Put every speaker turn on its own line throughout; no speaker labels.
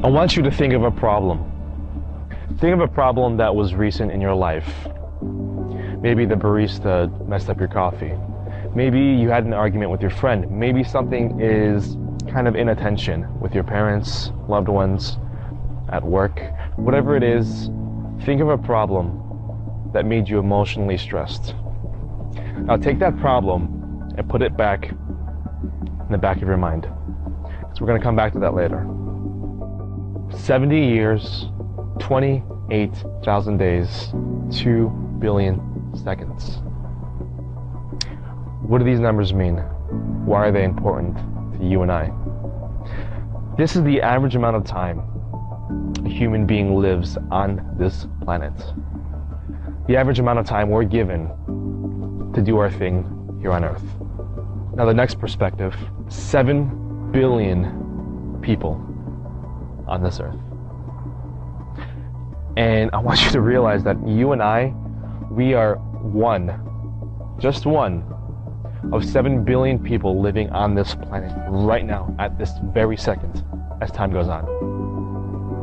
I want you to think of a problem. Think of a problem that was recent in your life. Maybe the barista messed up your coffee. Maybe you had an argument with your friend. Maybe something is kind of inattention with your parents, loved ones, at work. Whatever it is, think of a problem that made you emotionally stressed. Now take that problem and put it back in the back of your mind. So we're going to come back to that later. 70 years, 28,000 days, 2 billion seconds. What do these numbers mean? Why are they important to you and I? This is the average amount of time a human being lives on this planet. The average amount of time we're given to do our thing here on Earth. Now the next perspective, 7 billion people on this Earth. And I want you to realize that you and I, we are one, just one, of 7 billion people living on this planet right now, at this very second, as time goes on.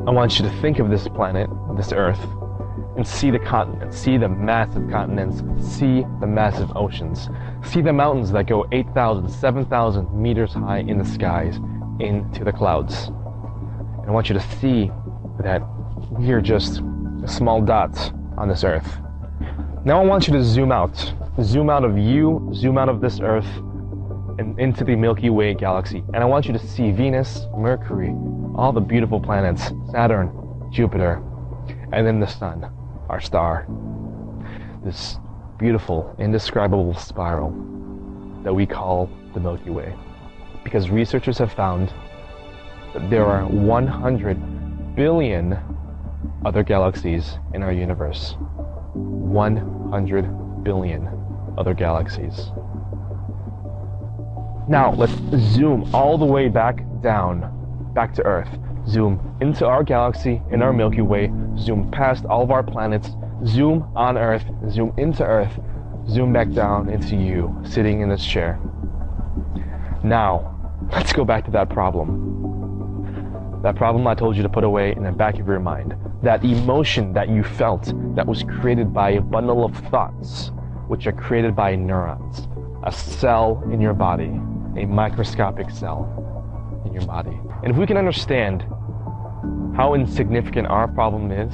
I want you to think of this planet, this Earth, and see the continents, see the massive continents, see the massive oceans, see the mountains that go 8,000, 7,000 meters high in the skies, into the clouds. And I want you to see that we are just a small dot on this Earth. Now I want you to zoom out of you, zoom out of this Earth, and into the Milky Way galaxy. And I want you to see Venus, Mercury, all the beautiful planets, Saturn, Jupiter, and then the sun, our star. This beautiful, indescribable spiral that we call the Milky Way. Because researchers have found that there are 100 billion other galaxies in our universe. 100 billion other galaxies. Now let's zoom all the way back down, back to Earth. Zoom into our galaxy, in our Milky Way, zoom past all of our planets, zoom on Earth, zoom into Earth, zoom back down into you, sitting in this chair. Now, let's go back to that problem. That problem I told you to put away in the back of your mind. That emotion that you felt that was created by a bundle of thoughts, which are created by neurons, a cell in your body, a microscopic cell in your body. And if we can understand how insignificant our problem is,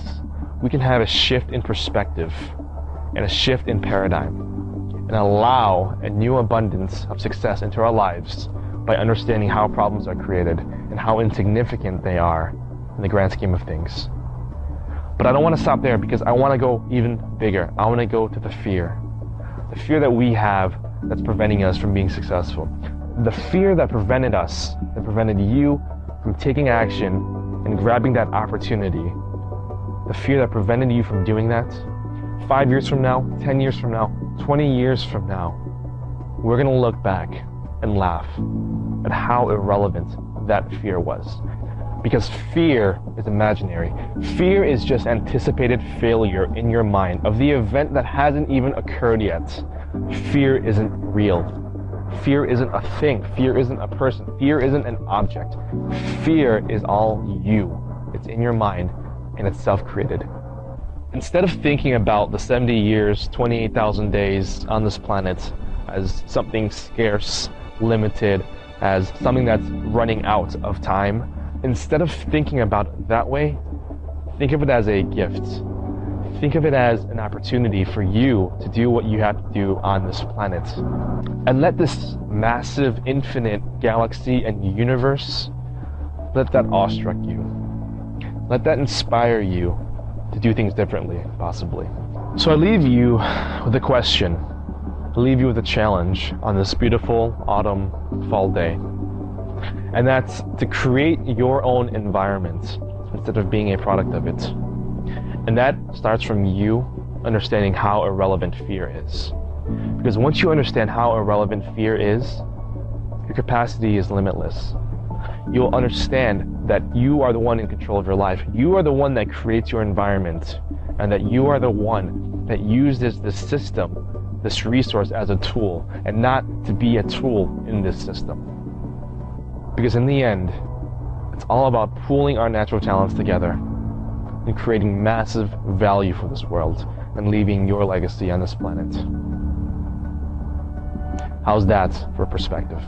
we can have a shift in perspective and a shift in paradigm and allow a new abundance of success into our lives by understanding how problems are created and how insignificant they are in the grand scheme of things. But I don't want to stop there, because I want to go even bigger. I want to go to the fear that we have that's preventing us from being successful. The fear that prevented us, that prevented you from taking action and grabbing that opportunity. The fear that prevented you from doing that. 5 years from now, 10 years from now, 20 years from now, we're going to look back and laugh at how irrelevant that fear was. Because fear is imaginary. Fear is just anticipated failure in your mind of the event that hasn't even occurred yet. Fear isn't real. Fear isn't a thing. Fear isn't a person. Fear isn't an object. Fear is all you. It's in your mind, and it's self-created. Instead of thinking about the 70 years, 28,000 days on this planet as something scarce, limited, as something that's running out of time, instead of thinking about it that way, think of it as a gift. Think of it as an opportunity for you to do what you have to do on this planet. And let this massive, infinite galaxy and universe, let that awestruck you. Let that inspire you to do things differently, possibly. So I leave you with a question. I leave you with a challenge on this beautiful autumn, fall day. And that's to create your own environment instead of being a product of it. And that starts from you understanding how irrelevant fear is. Because once you understand how irrelevant fear is, your capacity is limitless. You'll understand that you are the one in control of your life. You are the one that creates your environment, and that you are the one that uses this system, this resource as a tool, and not to be a tool in this system. Because in the end, It's all about pooling our natural talents together and creating massive value for this world and leaving your legacy on this planet. How's that for perspective?